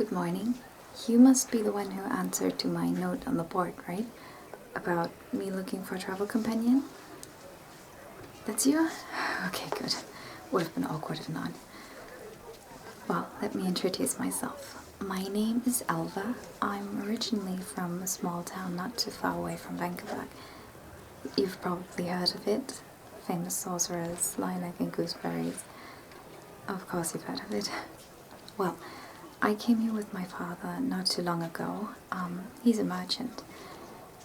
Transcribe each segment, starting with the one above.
Good morning. You must be the one who answered to my note on the board, right? About me looking for a travel companion? That's you? Okay, good. Would have been awkward if not. Well, let me introduce myself. My name is Elva. I'm originally from a small town not too far away from Vengerberg. You've probably heard of it. Famous sorcerers, lilac and gooseberries. Of course you've heard of it. Well, I came here with my father not too long ago. He's a merchant,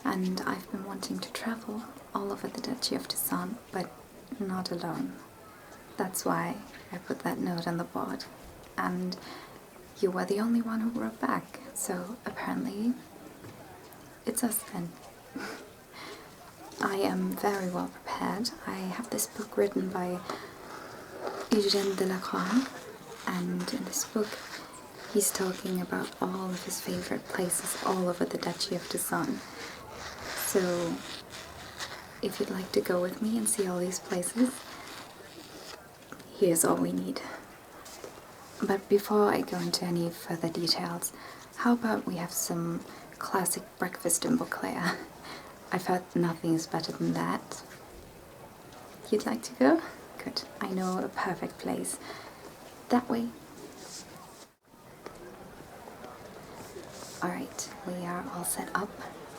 and I've been wanting to travel all over the Duchy of Tisan, but not alone. That's why I put that note on the board, and you were the only one who wrote back, so apparently it's us then. I am very well prepared. I have this book written by Eugène Delacroix, and in this book he's talking about all of his favorite places all over the Duchy of Tisan. So if you'd like to go with me and see all these places, here's all we need. But before I go into any further details, how about we have some classic breakfast in Beauclair? I've heard nothing is better than that. You'd like to go? Good. I know a perfect place. That way. Alright, we are all set up.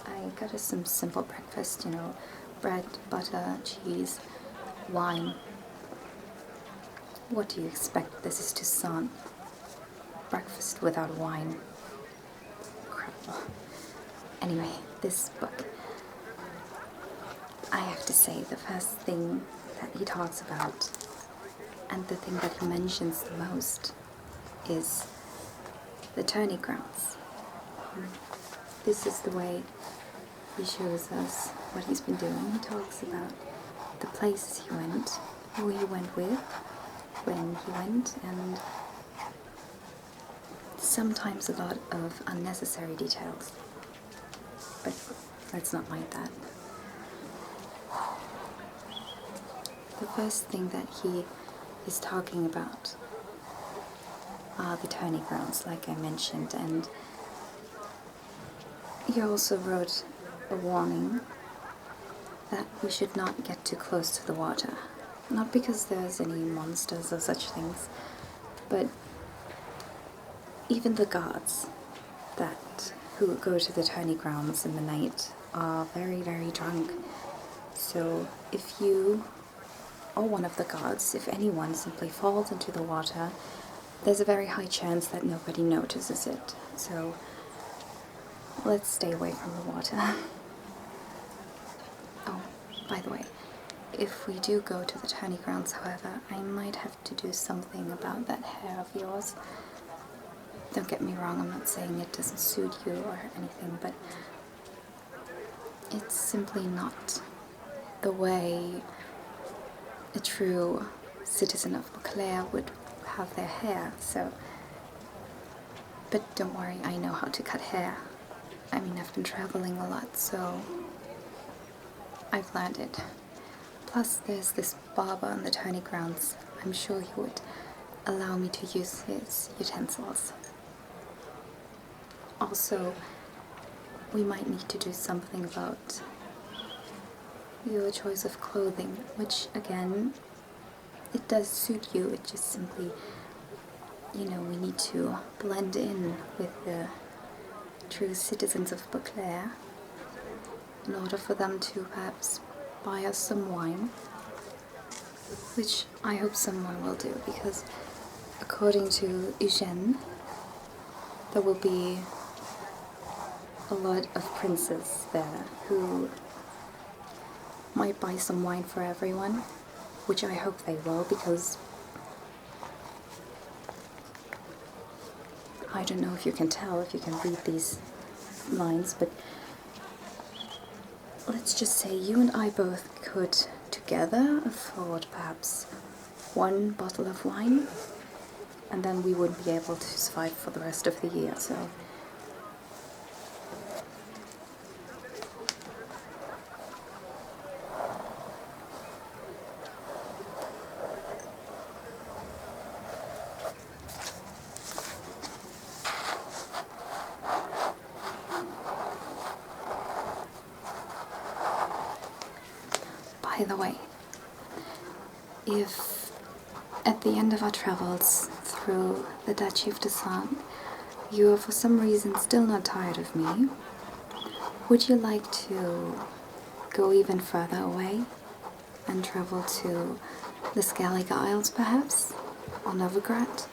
I got us some simple breakfast, bread, butter, cheese, wine. What do you expect? This is Tisan. Breakfast without wine. Incredible. Anyway, this book. I have to say, the first thing that he talks about, and the thing that he mentions the most, is the tourney grounds. This is the way he shows us what he's been doing. He talks about the places he went, who he went with, when he went, and sometimes a lot of unnecessary details. But let's not mind that. The first thing that he is talking about are the tourney grounds, like I mentioned, and he also wrote a warning that we should not get too close to the water. Not because there's any monsters or such things, but even the guards who go to the tourney grounds in the night are very, very drunk. So if you or one of the guards, if anyone simply falls into the water, there's a very high chance that nobody notices it. So let's stay away from the water. Oh, by the way, if we do go to the tourney grounds, however, I might have to do something about that hair of yours. Don't get me wrong, I'm not saying it doesn't suit you or anything, but it's simply not the way a true citizen of Beauclair would have their hair, so... But don't worry, I know how to cut hair. I mean, I've been traveling a lot, so I've learned it. Plus, there's this barber on the tourney grounds. I'm sure he would allow me to use his utensils. Also, we might need to do something about your choice of clothing, which, again, it does suit you. It just simply, we need to blend in with the true citizens of Beauclair in order for them to perhaps buy us some wine, which I hope someone will do, because according to Eugène, there will be a lot of princes there who might buy some wine for everyone, which I hope they will, because I don't know if you can tell, if you can read these lines, but let's just say you and I both could together afford perhaps one bottle of wine, and then we wouldn't be able to survive for the rest of the year, so... By the way, if at the end of our travels through the Duchy of Desan, you are for some reason still not tired of me, would you like to go even further away and travel to the Skellige Isles, perhaps? Or Novigrad?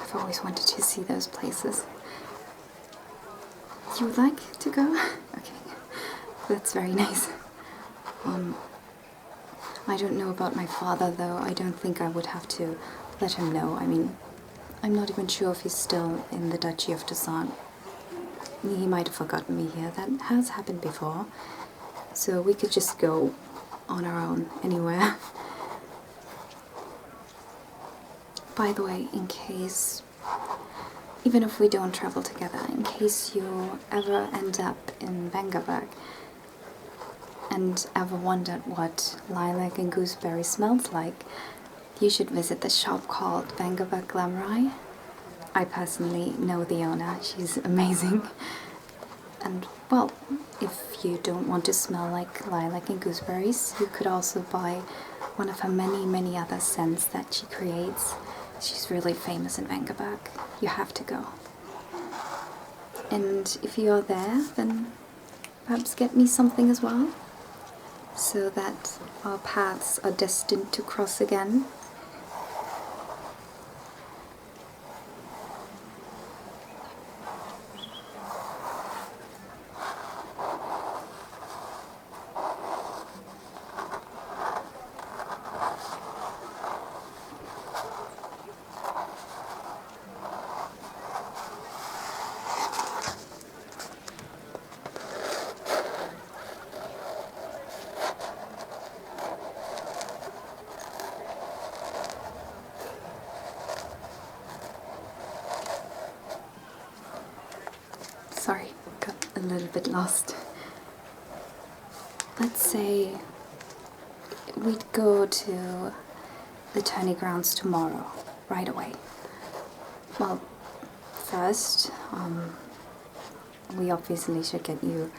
I've always wanted to see those places. You would like to go? Okay, that's very nice. I don't know about my father, though. I don't think I would have to let him know. I mean, I'm not even sure if he's still in the Duchy of Desan. He might have forgotten me here. That has happened before. So we could just go on our own anywhere. By the way, in case, even if we don't travel together, in case you ever end up in Vengerberg and ever wondered what lilac and gooseberry smells like, you should visit the shop called Vengerberg Glamarye. I personally know the owner. She's amazing. And, well, if you don't want to smell like lilac and gooseberries, you could also buy one of her many, many other scents that she creates. She's really famous in Vengerberg. You have to go. And if you're there, then perhaps get me something as well, so that our paths are destined to cross again. Sorry, got a little bit lost. Let's say we'd go to the tourney grounds tomorrow, right away. Well, first, we obviously should get you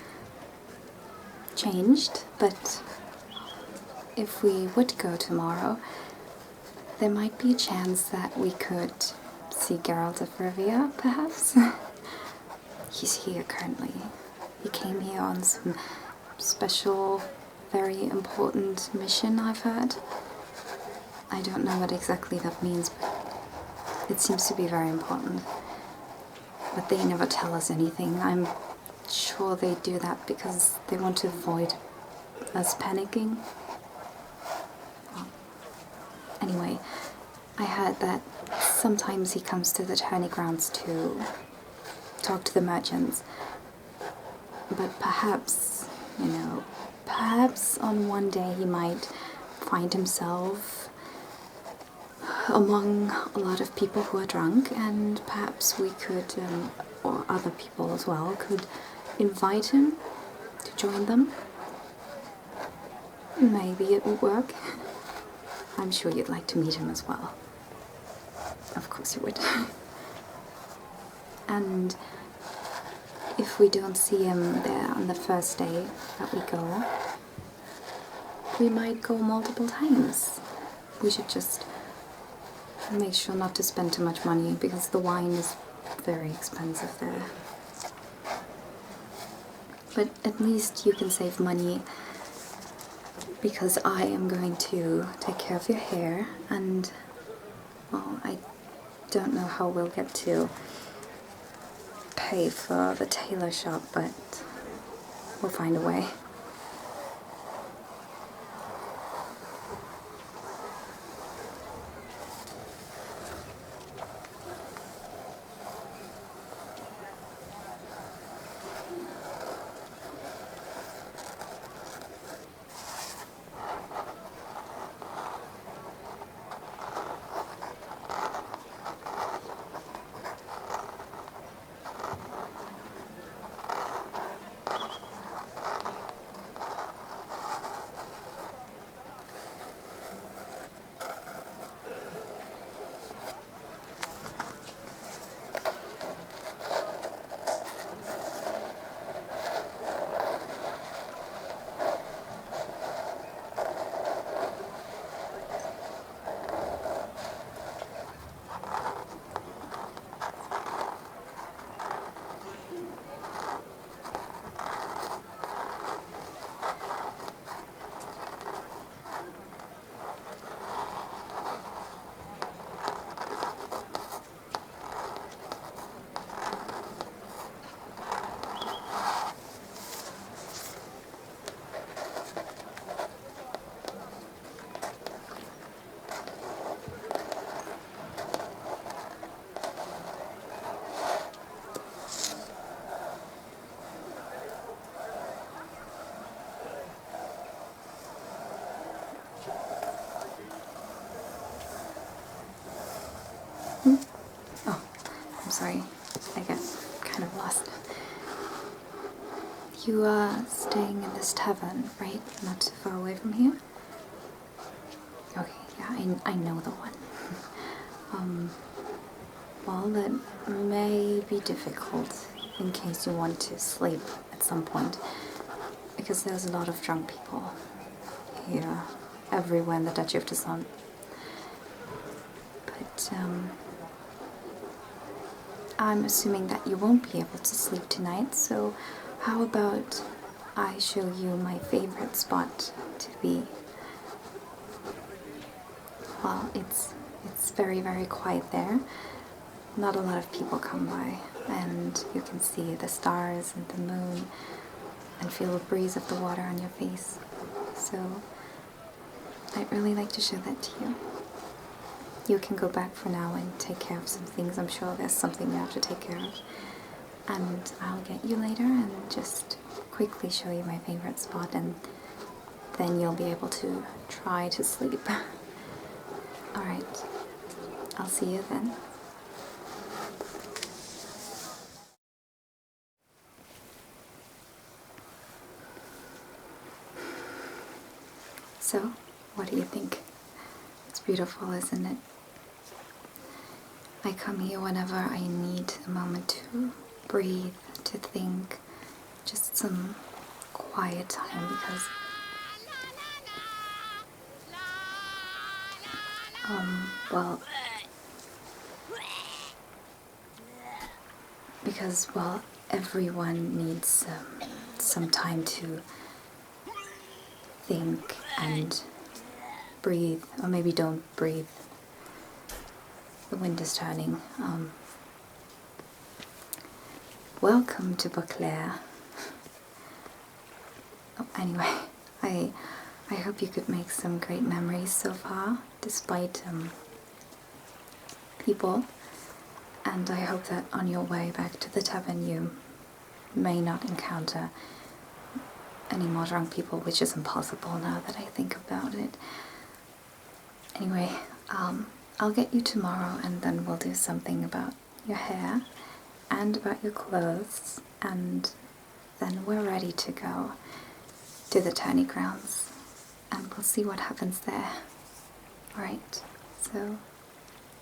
changed, but if we would go tomorrow, there might be a chance that we could see Geralt of Rivia, perhaps? He's here currently. He came here on some special, very important mission, I've heard. I don't know what exactly that means, but it seems to be very important. But they never tell us anything. I'm sure they do that because they want to avoid us panicking. Well, anyway, I heard that sometimes he comes to the tourney grounds to talk to the merchants. But perhaps, perhaps on one day he might find himself among a lot of people who are drunk, and perhaps we could, or other people as well, could invite him to join them. Maybe it would work. I'm sure you'd like to meet him as well. Of course you would. And if we don't see him there on the first day that we go, we might go multiple times. We should just make sure not to spend too much money, because the wine is very expensive there. But at least you can save money, because I am going to take care of your hair, and, well, I don't know how we'll get to pay for the tailor shop, but we'll find a way. Oh, I'm sorry. I get kind of lost. You are staying in this tavern, right? Not too far away from here? Okay, yeah, I know the one. Well, that may be difficult in case you want to sleep at some point, because there's a lot of drunk people here, everywhere in the Duchy of Toussaint. But, I'm assuming that you won't be able to sleep tonight, so how about I show you my favorite spot to be? Well, it's very, very quiet there. Not a lot of people come by, and you can see the stars and the moon and feel the breeze of the water on your face. So I'd really like to show that to you. You can go back for now and take care of some things. I'm sure there's something you have to take care of. And I'll get you later and just quickly show you my favorite spot, and then you'll be able to try to sleep. Alright, I'll see you then. So, what do you think? It's beautiful, isn't it? I come here whenever I need a moment to breathe, to think, just some quiet time, well, everyone needs some time to think and breathe, or maybe don't breathe. The wind is turning. Welcome to Beauclair. Oh, anyway, I hope you could make some great memories so far, despite people. And I hope that on your way back to the tavern you may not encounter any more drunk people, which is impossible now that I think about it. Anyway, I'll get you tomorrow, and then we'll do something about your hair and about your clothes, and then we're ready to go to the tourney grounds, and we'll see what happens there. Alright, so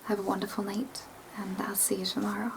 have a wonderful night, and I'll see you tomorrow.